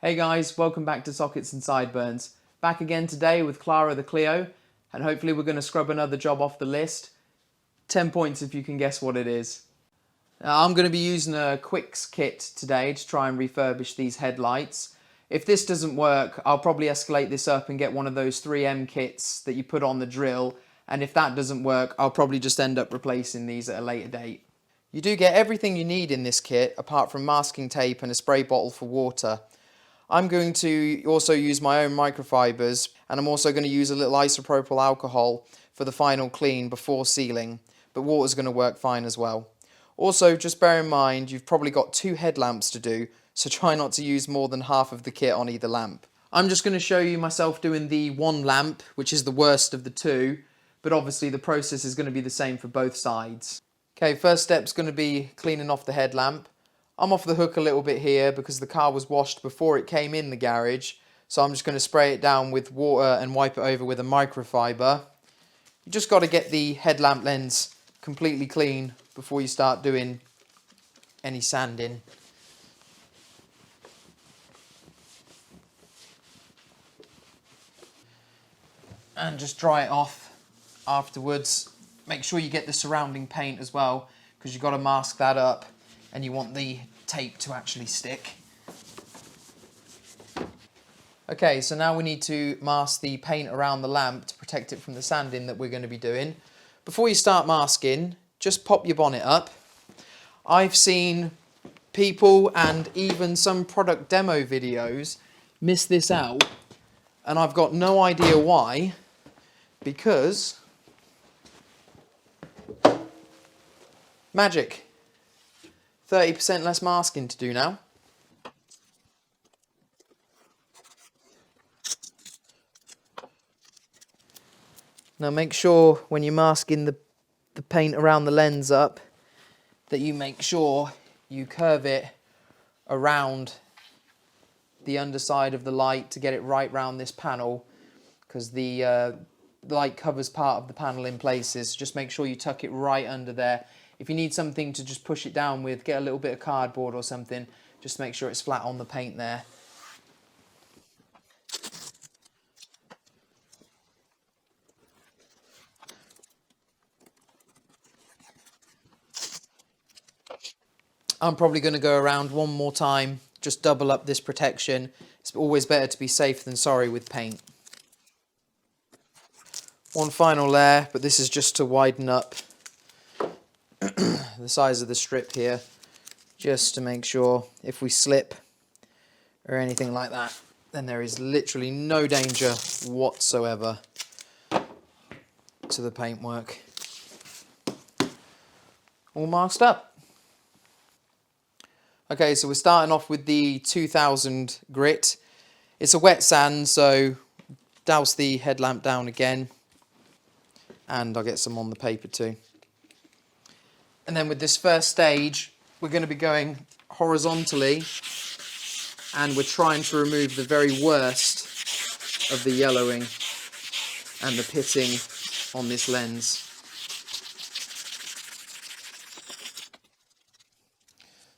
Hey guys, welcome back to Sockets and Sideburns. Back again today with Clara the Clio, and hopefully we're going to scrub another job off the list. 10 points if you can guess what it is. Now, I'm going to be using a QUIXX kit today to try and refurbish these headlights. If this doesn't work, I'll probably escalate this up and get one of those 3M kits that you put on the drill, and if that doesn't work, I'll probably just end up replacing these at a later date. You do get everything you need in this kit apart from masking tape and a spray bottle for water. I'm going to also use my own microfibers, and I'm also going to use a little isopropyl alcohol for the final clean before sealing, but water's going to work fine as well. Also, just bear in mind you've probably got 2 headlamps to do, so try not to use more than half of the kit on either lamp. I'm just going to show you myself doing the one lamp, which is the worst of the 2, but obviously the process is going to be the same for both sides. Okay, first step's going to be cleaning off the headlamp. I'm off the hook a little bit here because the car was washed before it came in the garage, so I'm just going to spray it down with water and wipe it over with a microfiber. You just got to get the headlamp lens completely clean before you start doing any sanding. And just dry it off afterwards. Make sure you get the surrounding paint as well, because you've got to mask that up and you want the tape to actually stick. Okay, so now we need to mask the paint around the lamp to protect it from the sanding that we're going to be doing. Before you start masking, just pop your bonnet up. I've seen people and even some product demo videos miss this out, and I've got no idea why, because magic. 30% less masking to do now. Now make sure when you're masking the paint around the lens up that you make sure you curve it around the underside of the light to get it right round this panel, because the light covers part of the panel in places. Just make sure you tuck it right under there. If you need something to just push it down with, get a little bit of cardboard or something, just make sure it's flat on the paint there. I'm probably going to go around one more time, just double up this protection. It's always better to be safe than sorry with paint. One final layer, but this is just to widen up the size of the strip here, just to make sure if we slip or anything like that, then there is literally no danger whatsoever to the paintwork. All masked up. Okay, so we're starting off with the 2000 grit. It's a wet sand, so douse the headlamp down again, and I'll get some on the paper too. And then with this first stage, we're going to be going horizontally, and we're trying to remove the very worst of the yellowing and the pitting on this lens.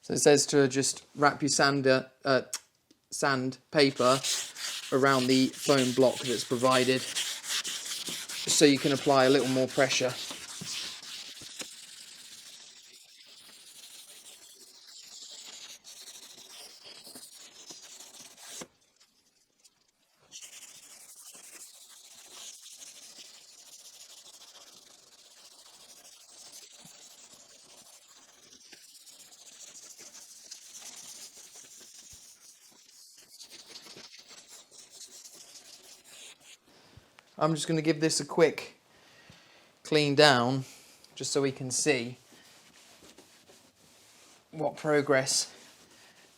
So it says to just wrap your sandpaper around the foam block that's provided, just so you can apply a little more pressure. I'm just going to give this a quick clean down, just so we can see what progress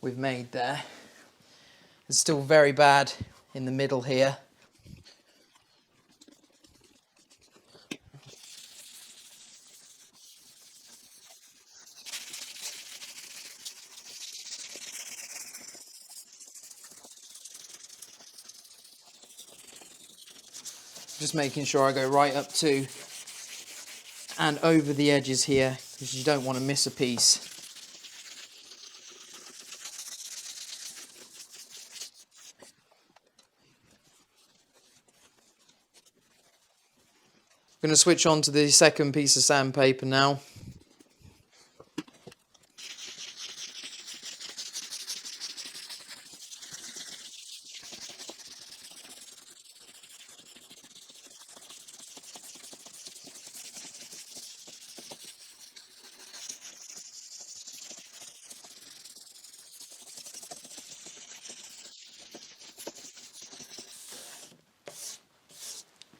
we've made there. It's still very bad in the middle here. Just making sure I go right up to and over the edges here, because you don't want to miss a piece. going to switch on to the second piece of sandpaper now.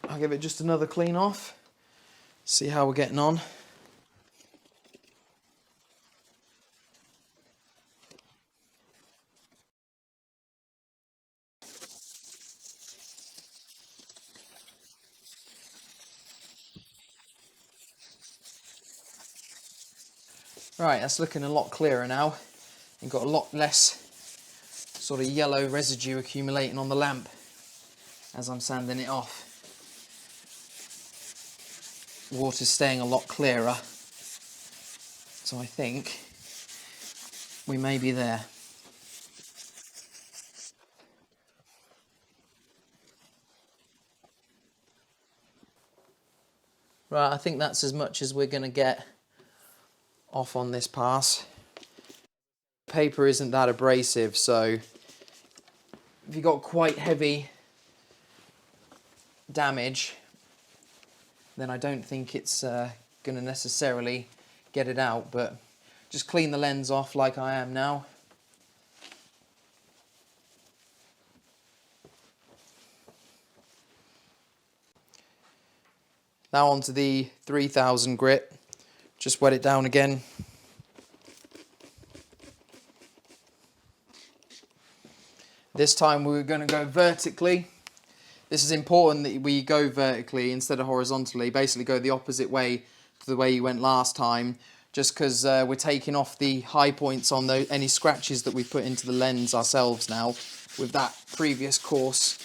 I'll give it just another clean off, see how we're getting on. Right, that's looking a lot clearer now. You've got a lot less sort of yellow residue accumulating on the lamp as I'm sanding it off. Water's staying a lot clearer, so I think we may be there. Right, I think that's as much as we're going to get off on this pass. Paper isn't that abrasive, so if you've got quite heavy damage, then I don't think it's going to necessarily get it out, but just clean the lens off like I am now. Now onto the 3000 grit, just wet it down again. This time we're going to go vertically. This is important that we go vertically instead of horizontally, basically go the opposite way to the way you went last time, just because we're taking off the high points on any scratches that we put into the lens ourselves now with that previous course.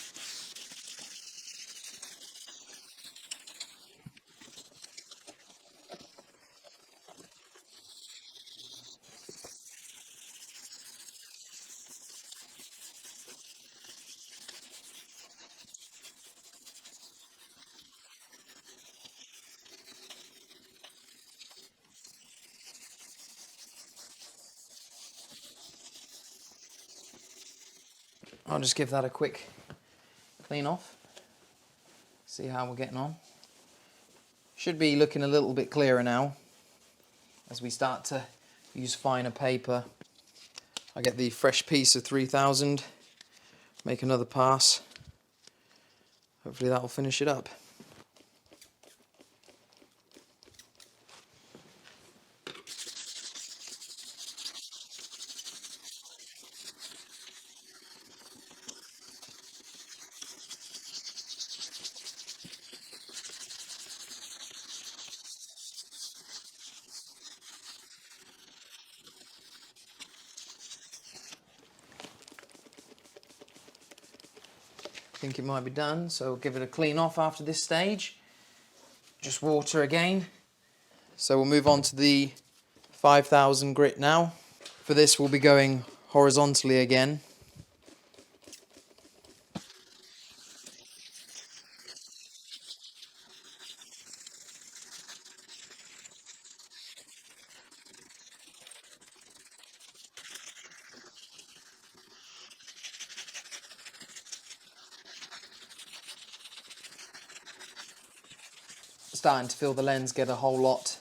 I'll just give that a quick clean off, see how we're getting on. Should be looking a little bit clearer now as we start to use finer paper. I get the fresh piece of 3000, make another pass. Hopefully that'll finish it up. I think it might be done, so we'll give it a clean off after this stage. Just water again. So we'll move on to the 5000 grit now. For this we'll be going horizontally again. Starting to feel the lens get a whole lot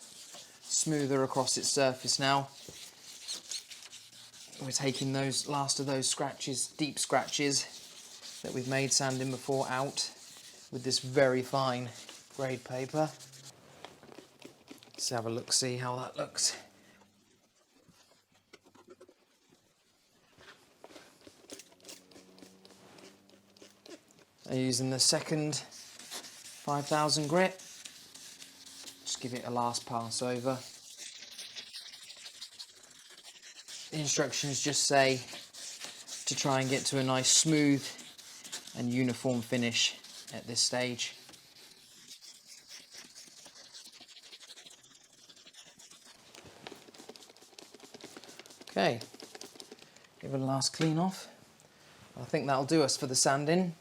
smoother across its surface now. We're taking those last of those scratches, deep scratches that we've made sanding before, out with this very fine grade paper. Let's have a look, see how that looks. I'm using the second 5000 grit. Just give it a last pass over. The instructions just say to try and get to a nice smooth and uniform finish at this stage. Okay, give it a last clean off. I think that'll do us for the sanding.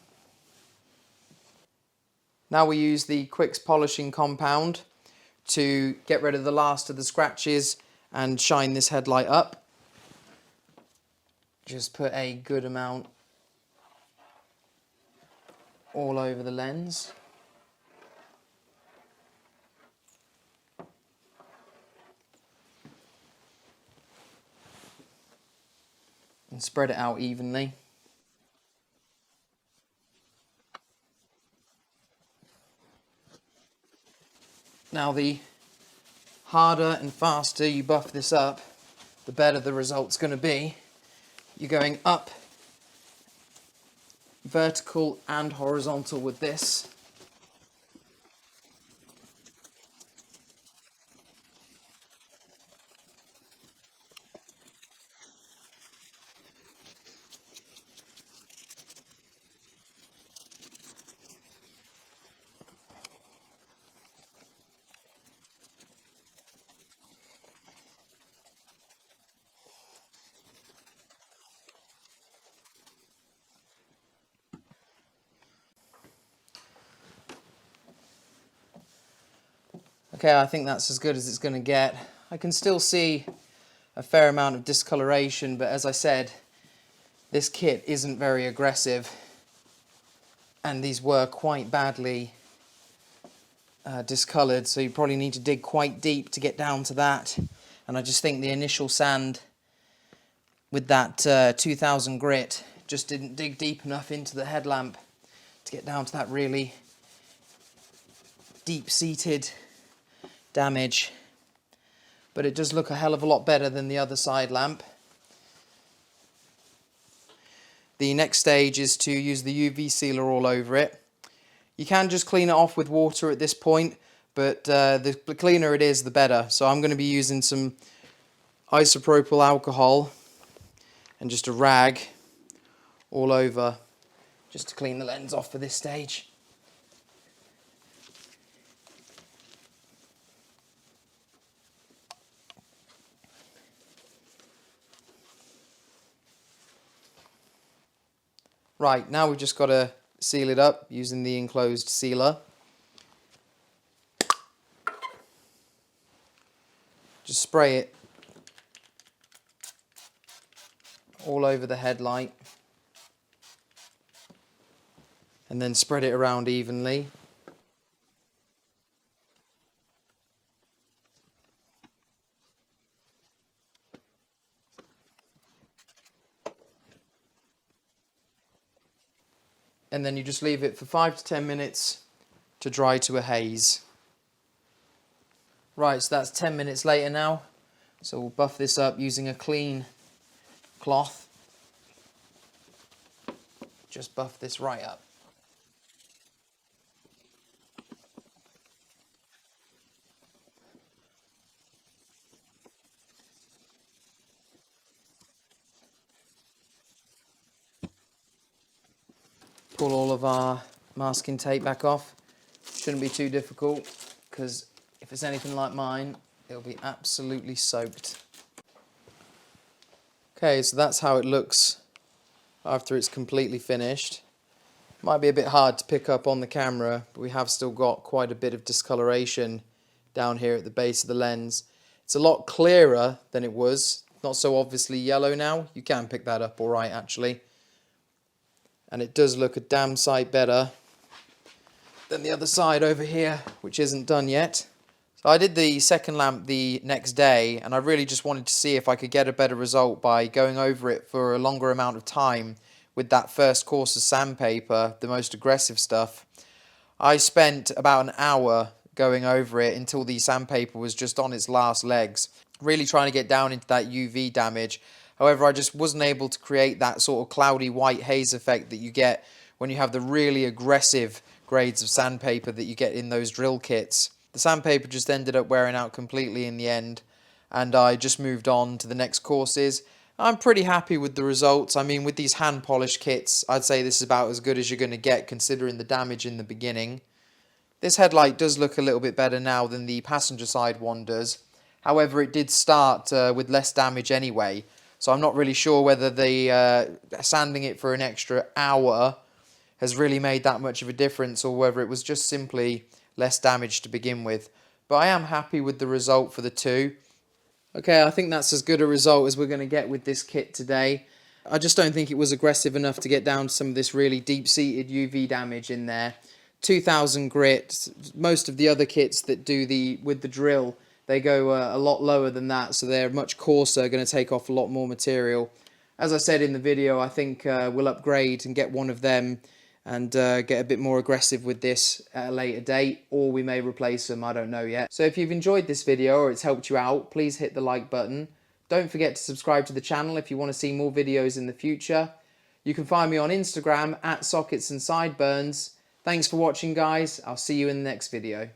Now we use the QUIXX polishing compound to get rid of the last of the scratches and shine this headlight up. Just put a good amount all over the lens. And spread it out evenly. Now the harder and faster you buff this up, the better the result's going to be. You're going up vertical and horizontal with this. Okay, I think that's as good as it's going to get. I can still see a fair amount of discoloration, but as I said, this kit isn't very aggressive, and these were quite badly discoloured, so you probably need to dig quite deep to get down to that. And I just think the initial sand with that 2000 grit just didn't dig deep enough into the headlamp to get down to that really deep-seated damage. But it does look a hell of a lot better than the other side lamp. The next stage is to use the UV sealer all over it. You can just clean it off with water at this point, but the cleaner it is, the better. So I'm going to be using some isopropyl alcohol and just a rag all over just to clean the lens off for this stage. Right, now we've just got to seal it up using the enclosed sealer. Just spray it all over the headlight and then spread it around evenly. And then you just leave it for 5 to 10 minutes to dry to a haze. Right, so that's 10 minutes later now. So we'll buff this up using a clean cloth. Just buff this right up. Pull all of our masking tape back off. Shouldn't be too difficult, because if it's anything like mine, it'll be absolutely soaked. Okay, so that's how it looks after it's completely finished. Might be a bit hard to pick up on the camera, but we have still got quite a bit of discoloration down here at the base of the lens. It's a lot clearer than it was, not so obviously yellow now. You can pick that up all right, actually. And it does look a damn sight better than the other side over here, which isn't done yet. So I did the second lamp the next day, and I really just wanted to see if I could get a better result by going over it for a longer amount of time with that first course of sandpaper, the most aggressive stuff. I spent about an hour going over it until the sandpaper was just on its last legs, really trying to get down into that UV damage. However, I just wasn't able to create that sort of cloudy white haze effect that you get when you have the really aggressive grades of sandpaper that you get in those drill kits. The sandpaper just ended up wearing out completely in the end, and I just moved on to the next courses. I'm pretty happy with the results. I mean, with these hand polish kits, I'd say this is about as good as you're going to get considering the damage in the beginning. This headlight does look a little bit better now than the passenger side one does. However, it did start with less damage anyway. So I'm not really sure whether the sanding it for an extra hour has really made that much of a difference, or whether it was just simply less damage to begin with. But I am happy with the result for the two. Okay, I think that's as good a result as we're going to get with this kit today. I just don't think it was aggressive enough to get down to some of this really deep-seated UV damage in there. 2000 grit. Most of the other kits that do with the drill, they go a lot lower than that, so they're much coarser, going to take off a lot more material. As I said in the video, I think we'll upgrade and get one of them and get a bit more aggressive with this at a later date, or we may replace them, I don't know yet. So if you've enjoyed this video or it's helped you out, please hit the like button. Don't forget to subscribe to the channel if you want to see more videos in the future. You can find me on Instagram at SocketsAndSideburns. Thanks for watching, guys. I'll see you in the next video.